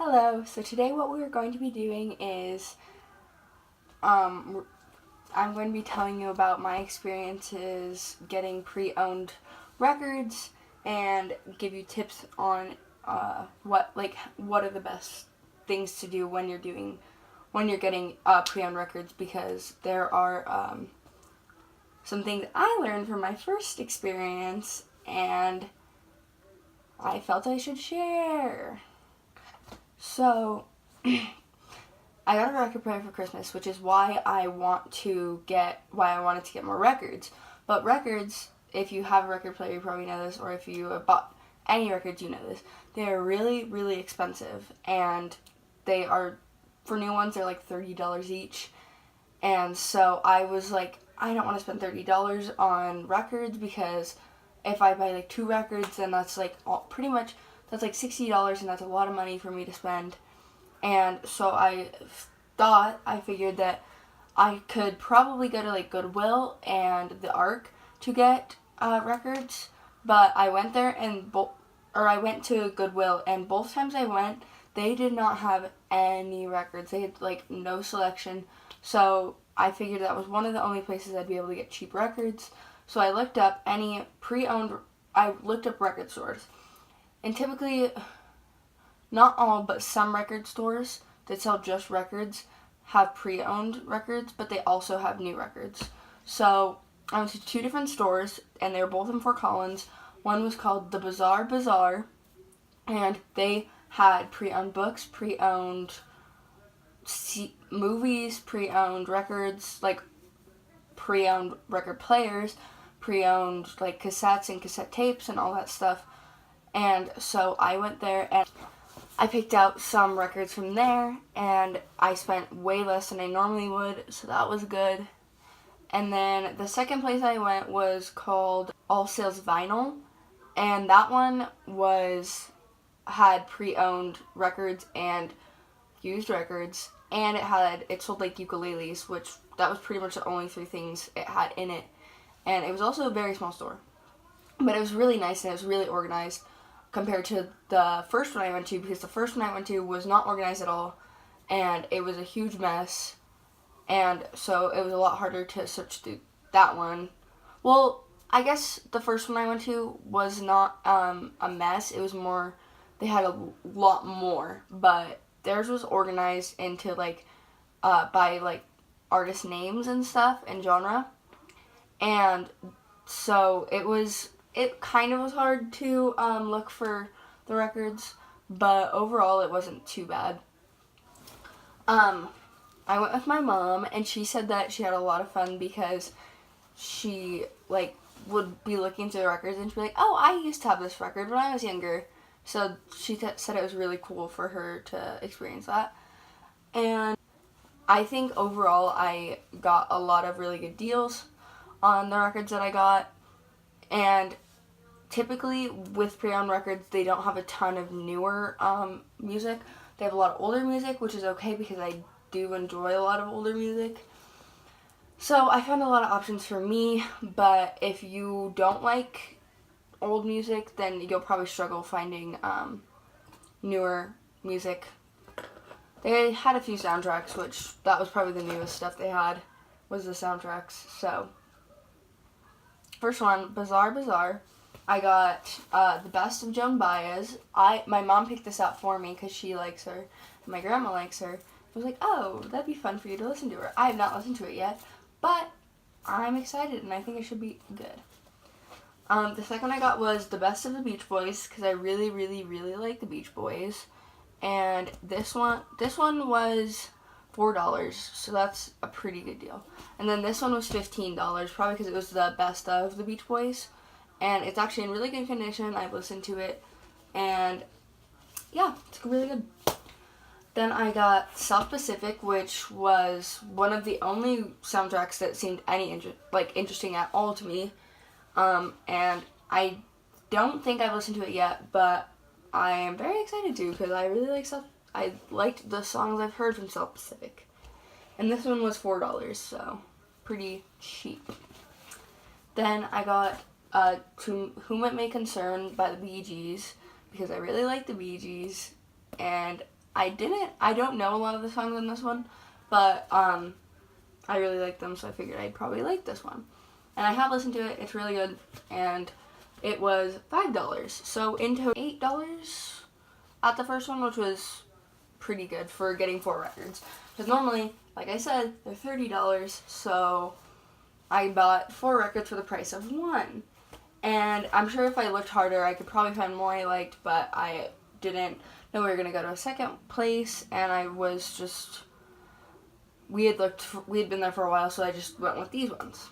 Hello, so today what we're going to be doing is I'm going to be telling you about my experiences getting pre-owned records and give you tips on what are the best things to do when you're getting pre-owned records, because there are some things I learned from my first experience and I felt I should share. So, I got a record player for Christmas, which is why I wanted to get more records. But records, if you have a record player, you probably know this, or if you have bought any records, you know this. They are really, really expensive, and they are, for new ones, they're like $30 each. And so I was like, I don't want to spend $30 on records, because if I buy like 2 records, then that's like that's like $60, and that's a lot of money for me to spend. And so I figured that I could probably go to like Goodwill and the Ark to get records. But I went there I went to Goodwill, and both times I went, they did not have any records. They had like no selection. So I figured that was one of the only places I'd be able to get cheap records. So I looked up record stores. And typically, not all, but some record stores that sell just records have pre-owned records, but they also have new records. So I went to 2 different stores, and they were both in Fort Collins. One was called the Bizarre Bazaar, and they had pre-owned books, pre-owned movies, pre-owned records, like pre-owned record players, pre-owned like cassettes and cassette tapes and all that stuff. And so I went there and I picked out some records from there, and I spent way less than I normally would, so that was good. And then the second place I went was called All Sales Vinyl, and that one had pre-owned records and used records, and it sold like ukuleles, which that was pretty much the only 3 things it had in it. And it was also a very small store, but it was really nice and it was really organized compared to the first one I went to, because the first one I went to was not organized at all, and it was a huge mess, and so it was a lot harder to search through that one. Well, I guess the first one I went to was not a mess. It was more, they had a lot more, but theirs was organized into like by like artist names and stuff and genre, and so it kind of was hard to look for the records, but overall it wasn't too bad. I went with my mom, and she said that she had a lot of fun because she like would be looking through the records and she'd be like, "Oh, I used to have this record when I was younger." So she said it was really cool for her to experience that. And I think overall I got a lot of really good deals on the records that I got. And typically with pre-owned records, they don't have a ton of newer music. They have a lot of older music, which is okay because I do enjoy a lot of older music. So I found a lot of options for me, but if you don't like old music, then you'll probably struggle finding newer music. They had a few soundtracks, which that was probably the newest stuff they had, was the soundtracks. So first one, Bizarre Bazaar. I got The Best of Joan Baez. My mom picked this out for me because she likes her, and my grandma likes her. I was like, oh, that'd be fun for you to listen to her. I have not listened to it yet, but I'm excited, and I think it should be good. The second one I got was The Best of the Beach Boys, because I really, really, really like the Beach Boys. And this one was $4, so that's a pretty good deal. And then this one was $15, probably because it was the Best of the Beach Boys. And it's actually in really good condition. I've listened to it, and yeah, it's really good. Then I got South Pacific, which was one of the only soundtracks that seemed interesting at all to me. And I don't think I've listened to it yet, but I am very excited to, because I really I liked the songs I've heard from South Pacific. And this one was $4, so pretty cheap. Then I got To Whom It May Concern by the Bee Gees, because I really like the Bee Gees, and I don't know a lot of the songs on this one, but I really like them, so I figured I'd probably like this one. And I have listened to it. It's really good, and it was $5. So into $8 at the first one, which was pretty good for getting 4 records. Because normally, like I said, they're $30, so I bought 4 records for the price of 1. And I'm sure if I looked harder, I could probably find more I liked, but I didn't know we were going to go to a second place, and I was just, we had been there for a while, so I just went with these ones.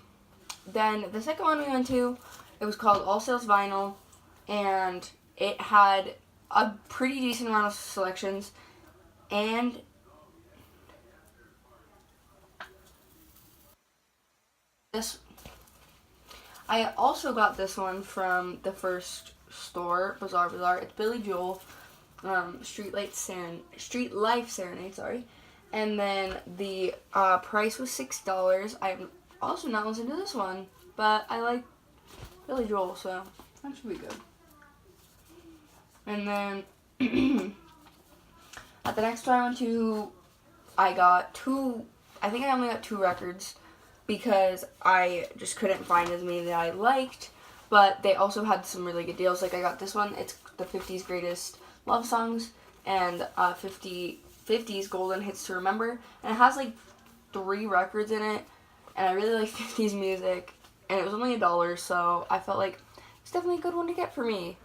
Then the second one we went to, it was called All Sales Vinyl, and it had a pretty decent amount of selections, and I also got this one from the first store, Bizarre Bazaar. It's Billy Joel, Street Life Serenade, sorry. And then the price was $6. I'm also not listened to this one, but I like Billy Joel, so that should be good. And then at the next store I went to, I think I only got 2 records because I just couldn't find as many that I liked, but they also had some really good deals. Like I got this one, it's the 50s Greatest Love Songs and 50s Golden Hits to Remember, and it has like 3 records in it, and I really like 50s music, and it was only $1, so I felt like it's definitely a good one to get for me.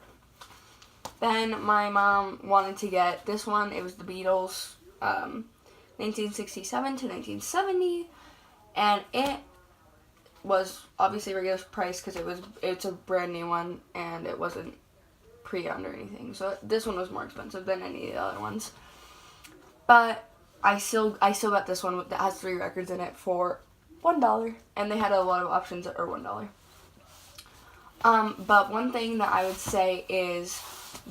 Then my mom wanted to get this one. It was the Beatles, 1967 to 1970, and it was obviously regular price because it's a brand new one and it wasn't pre-owned or anything. So this one was more expensive than any of the other ones. But I still got this one that has 3 records in it for $1, and they had a lot of options that are $1. But one thing that I would say is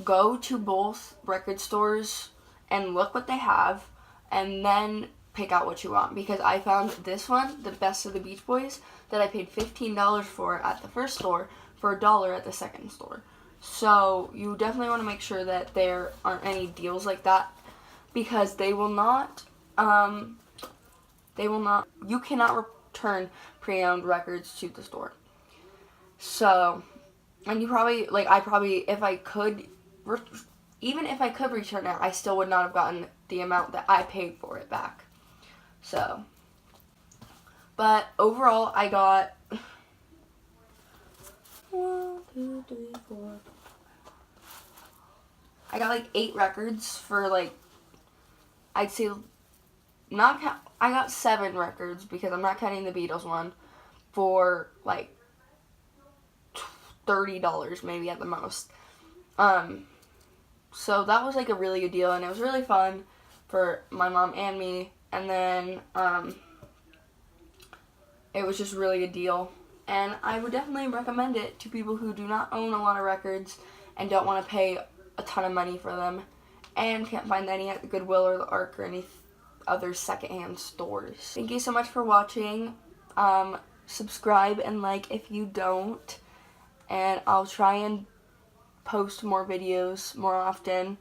go to both record stores and look what they have, and then pick out what you want, because I found this one, the Best of the Beach Boys, that I paid $15 for at the first store for $1 at the second store. So you definitely want to make sure that there aren't any deals like that, because you cannot return pre-owned records to the store. So, and even if I could return it, I still would not have gotten the amount that I paid for it back. So, but overall, I got 1, 2, 3, 4. I got like 8 records for like, I'd say I got 7 records because I'm not counting the Beatles one, for like $30 maybe at the most. So that was like a really good deal, and it was really fun for my mom and me. And then it was just a really good deal, and I would definitely recommend it to people who do not own a lot of records and don't want to pay a ton of money for them and can't find any at the Goodwill or the Ark or any other secondhand stores. Thank you so much for watching. Subscribe and like if you don't, and I'll try and post more videos more often.